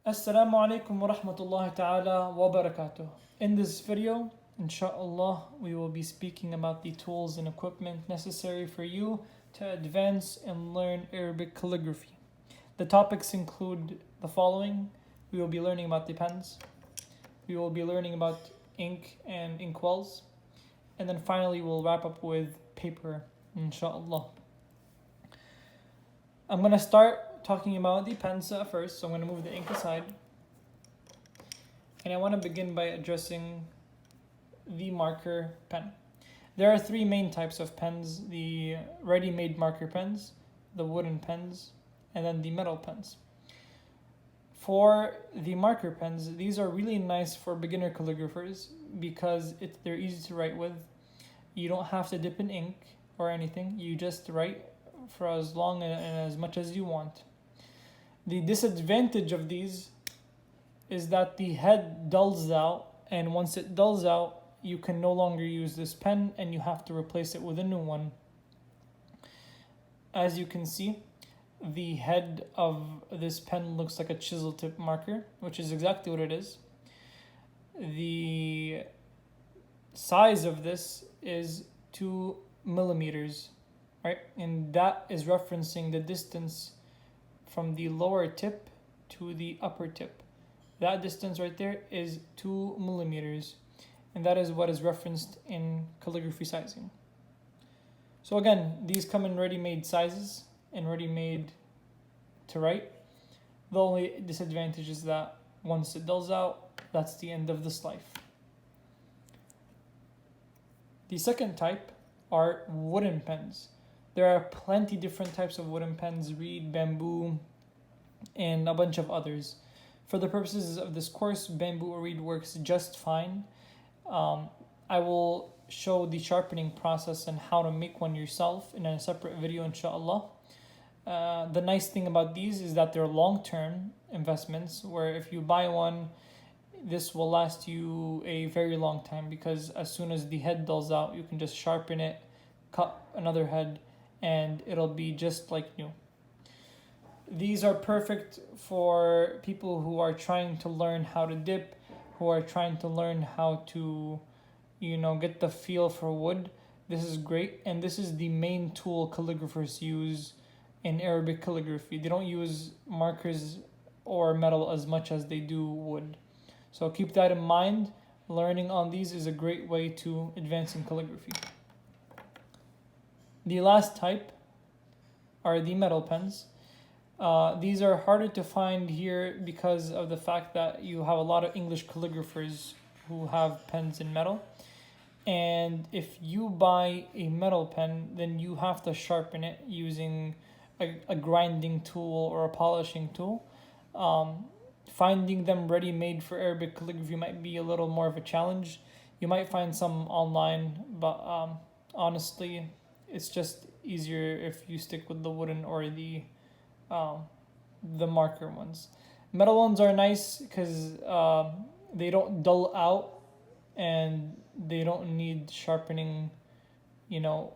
Assalamu alaikum wa rahmatullahi ta'ala wa barakatuh. In this video, inshallah, we will be speaking about the tools and equipment necessary for you to advance and learn Arabic calligraphy. The topics include the following. We will be learning about the pens. We will be learning about ink and inkwells. And then finally, we'll wrap up with paper, inshallah. I'm going to start talking about the pens first, so I'm going to move the ink aside. And I want to begin by addressing the marker pen. There are three main types of pens: the ready-made marker pens, the wooden pens, and then the metal pens. For the marker pens, these are really nice for beginner calligraphers because they're easy to write with. You don't have to dip in ink or anything. You just write for as long and as much as you want. The disadvantage of these is that the head dulls out, and once it dulls out, you can no longer use this pen and you have to replace it with a new one. As you can see, the head of this pen looks like a chisel tip marker, which is exactly what it is. The size of this is 2 millimeters, right? And that is referencing the distance from the lower tip to the upper tip. That distance right there is 2 millimeters, and that is what is referenced in calligraphy sizing. So again, these come in ready-made sizes and ready-made to write. The only disadvantage is that once it dulls out, that's the end of this life. The second type are wooden pens. There are plenty different types of wooden pens: reed, bamboo, and a bunch of others. For the purposes of this course, bamboo or reed works just fine. I will show the sharpening process and how to make one yourself in a separate video, inshallah. The nice thing about these is that they're long-term investments, where if you buy one, this will last you a very long time, because as soon as the head dulls out, you can just sharpen it, cut another head, and it'll be just like new. These are perfect for people who are trying to learn how to dip, who are trying to learn how to, get the feel for wood. This is great, and this is the main tool calligraphers use in Arabic calligraphy. They don't use markers or metal as much as they do wood. So keep that in mind. Learning on these is a great way to advance in calligraphy. The last type are the metal pens. These are harder to find here because of the fact that you have a lot of English calligraphers who have pens in metal. And if you buy a metal pen, then you have to sharpen it using a grinding tool or a polishing tool. Finding them ready-made for Arabic calligraphy might be a little more of a challenge. You might find some online, but honestly, it's just easier if you stick with the wooden or the marker ones. Metal ones are nice because they don't dull out and they don't need sharpening,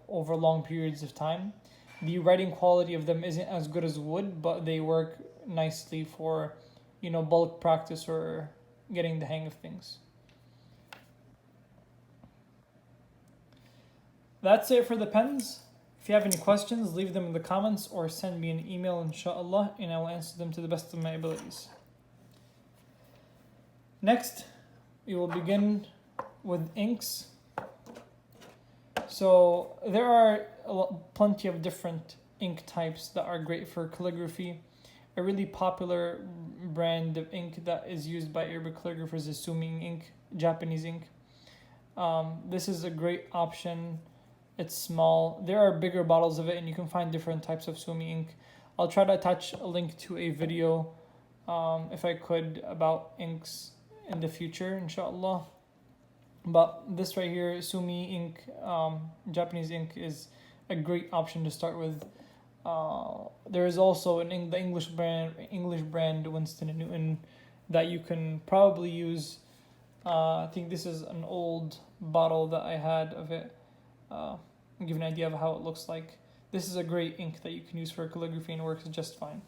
over long periods of time. The writing quality of them isn't as good as wood, but they work nicely for, bulk practice or getting the hang of things. That's it for the pens. If you have any questions, leave them in the comments or send me an email, inshallah, and I will answer them to the best of my abilities. Next, we will begin with inks. So there are plenty of different ink types that are great for calligraphy. A really popular brand of ink that is used by Arabic calligraphers is Sumi ink, Japanese ink. This is a great option. It's small. There are bigger bottles of it, and you can find different types of Sumi ink. I'll try to attach a link to a video, if I could, about inks in the future, inshallah. But this right here, Sumi ink, Japanese ink, is a great option to start with. There is also the English brand Winston & Newton that you can probably use. I think this is an old bottle that I had of it. I'll give you an idea of how it looks like. This is a great ink that you can use for calligraphy and works just fine.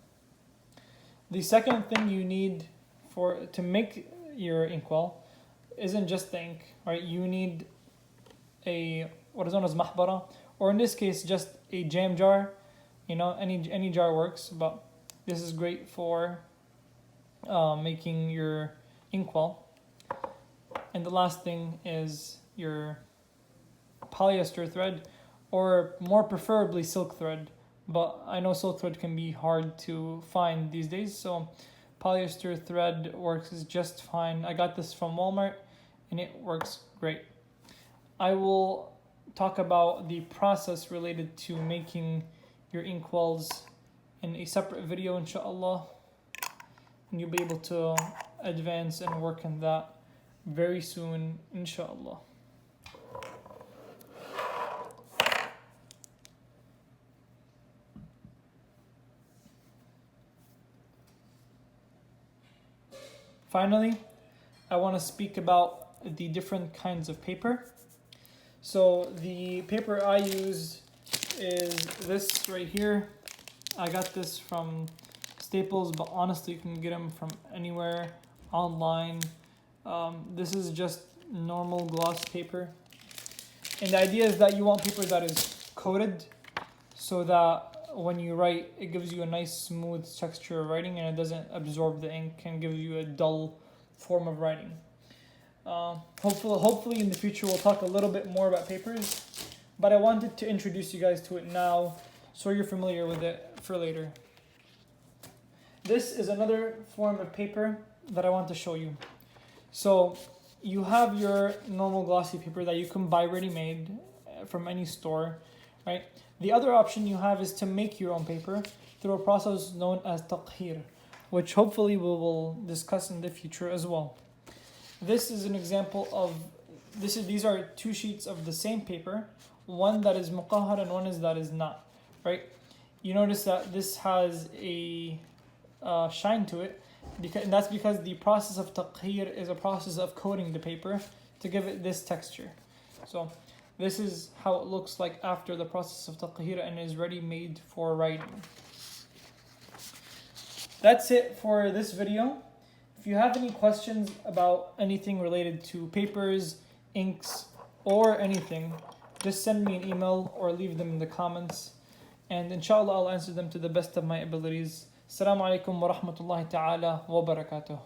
The second thing you need to make your inkwell isn't just the ink, right? You need a what is known as mahbara, or in this case just a jam jar. You know, any jar works, but this is great for making your inkwell. And the last thing is your polyester thread, or more preferably silk thread, but I know silk thread can be hard to find these days, so polyester thread works just fine. I got this from Walmart and it works great. I will talk about the process related to making your inkwells in a separate video, inshallah, and you'll be able to advance and work in that very soon, inshallah. Finally, I want to speak about the different kinds of paper. So the paper I use is this right here. I got this from Staples, but honestly you can get them from anywhere online. This is just normal gloss paper. And the idea is that you want paper that is coated so that when you write, it gives you a nice smooth texture of writing and it doesn't absorb the ink and give you a dull form of writing. Hopefully in the future we'll talk a little bit more about papers, but I wanted to introduce you guys to it now so you're familiar with it for later. This is another form of paper that I want to show you. So you have your normal glossy paper that you can buy ready-made from any store, right? The other option you have is to make your own paper through a process known as taqhir, which hopefully we will discuss in the future as well. This is an example of these are two sheets of the same paper, one that is muqahhar and one that is not, right? You notice that this has a shine to it, and that's because the process of taqhir is a process of coating the paper to give it this texture. So this is how it looks like after the process of taqhir and is ready made for writing. That's it for this video. If you have any questions about anything related to papers, inks, or anything, just send me an email or leave them in the comments, and inshallah I'll answer them to the best of my abilities. Assalamu alaikum wa rahmatullahi ta'ala wa barakatuh.